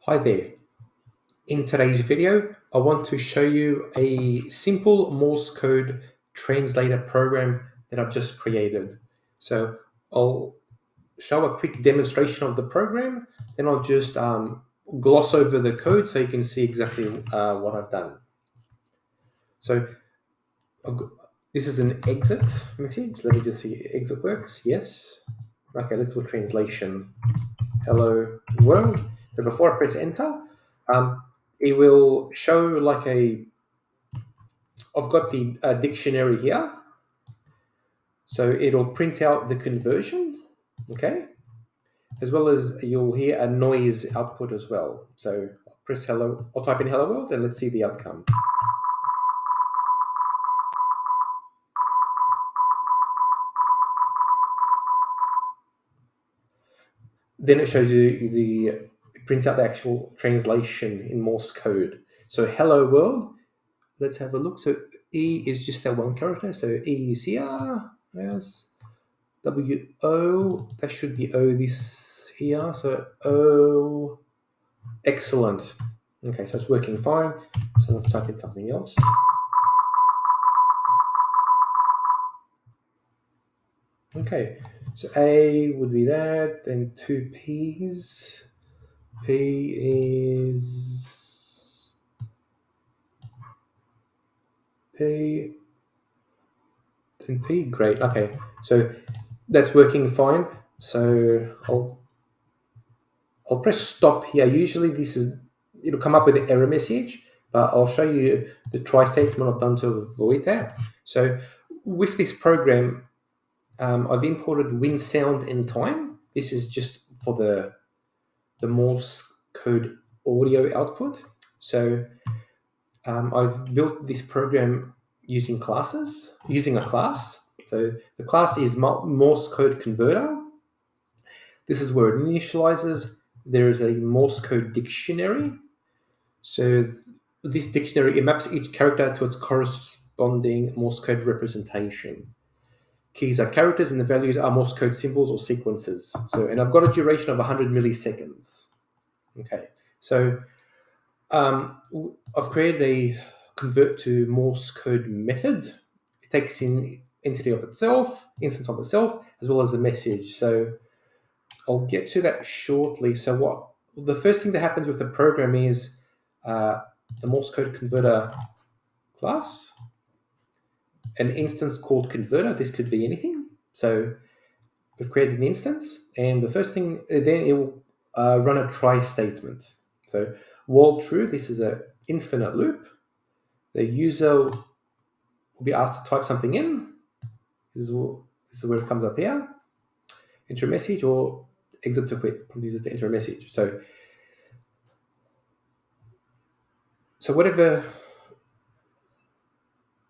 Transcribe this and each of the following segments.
Hi there. In today's video, I want to show you a simple Morse code translator program that I've just created. So I'll show a quick demonstration of the program, then I'll just gloss over the code so you can see exactly what I've done. So this is an exit message. Let me just see if exit works. Yes. Okay, let's do a translation. Hello world. So before I press enter, it will show like I've got the dictionary here. So it'll print out the conversion, okay? As well as you'll hear a noise output as well. So I'll press hello, I'll type in hello world and let's see the outcome. Then it shows you it prints out the actual translation in Morse code. So hello world, let's have a look. So E is just that one character. So E is here, yes. W O, that should be O this here. So O, excellent. Okay, so it's working fine. So let's type in something else. Okay, so A would be that, then two P's. P is P, then P, great. Okay, so that's working fine. So I'll press stop here. Usually it'll come up with an error message, but I'll show you the try statement I've done to avoid that. So with this program, I've imported win sound and time. This is just for the Morse code audio output. So I've built this program using a class. So the class is Morse code converter. This is where it initializes. There is a Morse code dictionary. So this dictionary, it maps each character to its corresponding Morse code representation. Keys are characters and the values are Morse code symbols or sequences. So, and I've got a duration of 100 milliseconds. Okay, so I've created a convert to Morse code method. It takes in entity of itself, instance of itself, as well as a message. So I'll get to that shortly. So the first thing that happens with the program is the Morse code converter class, an instance called converter. This could be anything. So we've created an instance, and the first thing, then it will run a try statement. So while true, this is an infinite loop. The user will be asked to type something in. This is where it comes up here. Enter a message or exit to quit. From the user to enter a message. So whatever.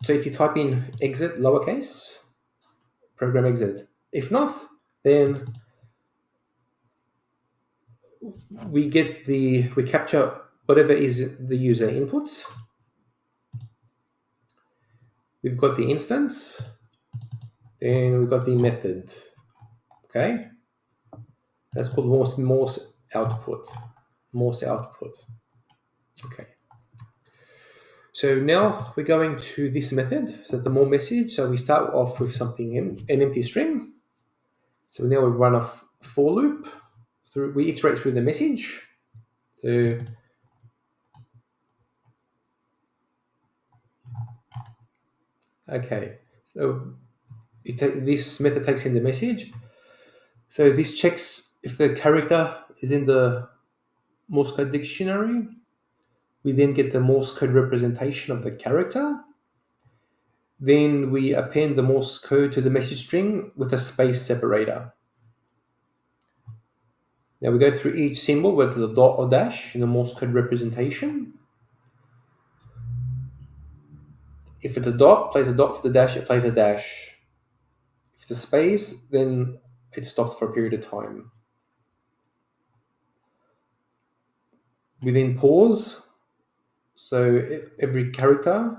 So if you type in exit lowercase, program exit. If not, then we capture whatever is the user inputs. We've got the instance, then we've got the method. Okay, that's called Morse output. Morse output. Okay. So now we're going to this method, so the more message. So we start off with something in an empty string. So now we run a for loop. We iterate through the message. So okay, so this method takes in the message. So this checks if the character is in the Morse code dictionary. We then get the Morse code representation of the character. Then we append the Morse code to the message string with a space separator. Now we go through each symbol, whether it's a dot or dash in the Morse code representation. If it's a dot, plays a dot. For the dash, it plays a dash. If it's a space, then it stops for a period of time. We then pause. So every character,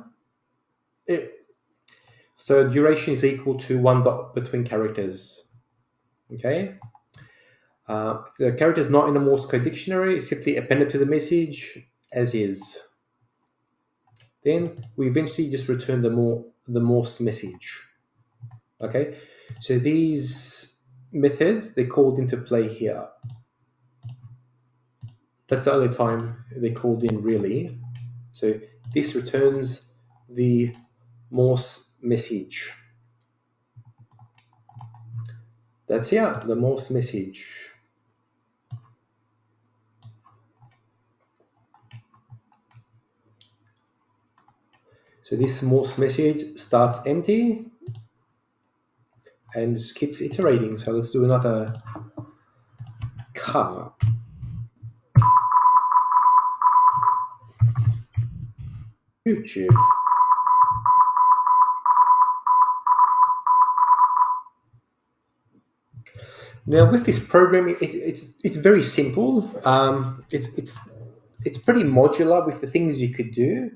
duration is equal to one dot between characters. Okay. If the character is not in a Morse code dictionary, simply append it to the message as is. Then we eventually just return the Morse message. Okay, so these methods, they're called into play here. That's the only time they're called in, really. So this returns the Morse message. That's here, the Morse message. So this Morse message starts empty and just keeps iterating. So let's do another car. YouTube. Now with this program, it's very simple. It's pretty modular with the things you could do.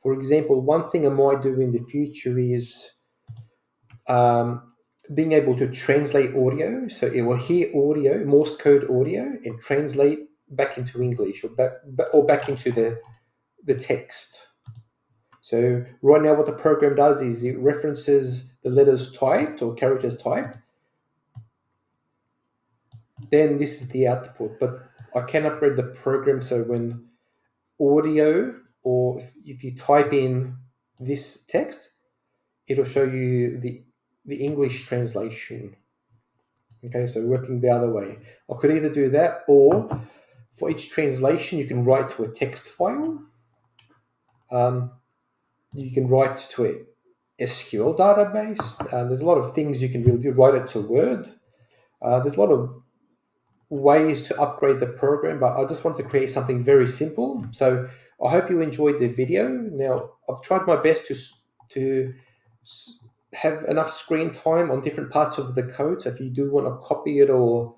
For example, one thing I might do in the future is being able to translate audio. So it will hear audio, Morse code audio, and translate back into English or back into the text. So right now what the program does is it references the letters typed or characters typed. Then this is the output, but I can upgrade the program so when audio or if you type in this text, it'll show you the English translation. Okay, so working the other way. I could either do that or for each translation, you can write to a text file. You can write to a SQL database. There's a lot of things you can really do. Write it to Word. There's a lot of ways to upgrade the program, but I just want to create something very simple. So I hope you enjoyed the video. Now, I've tried my best to have enough screen time on different parts of the code. So if you do want to copy it or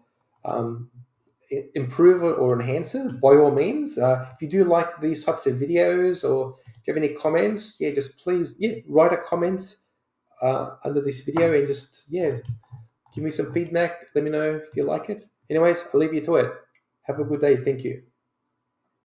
improve it or enhance it, by all means. If you do like these types of videos or if you have any comments, just please, write a comment under this video and just, give me some feedback. Let me know if you like it. Anyways, I'll leave you to it. Have a good day. Thank you.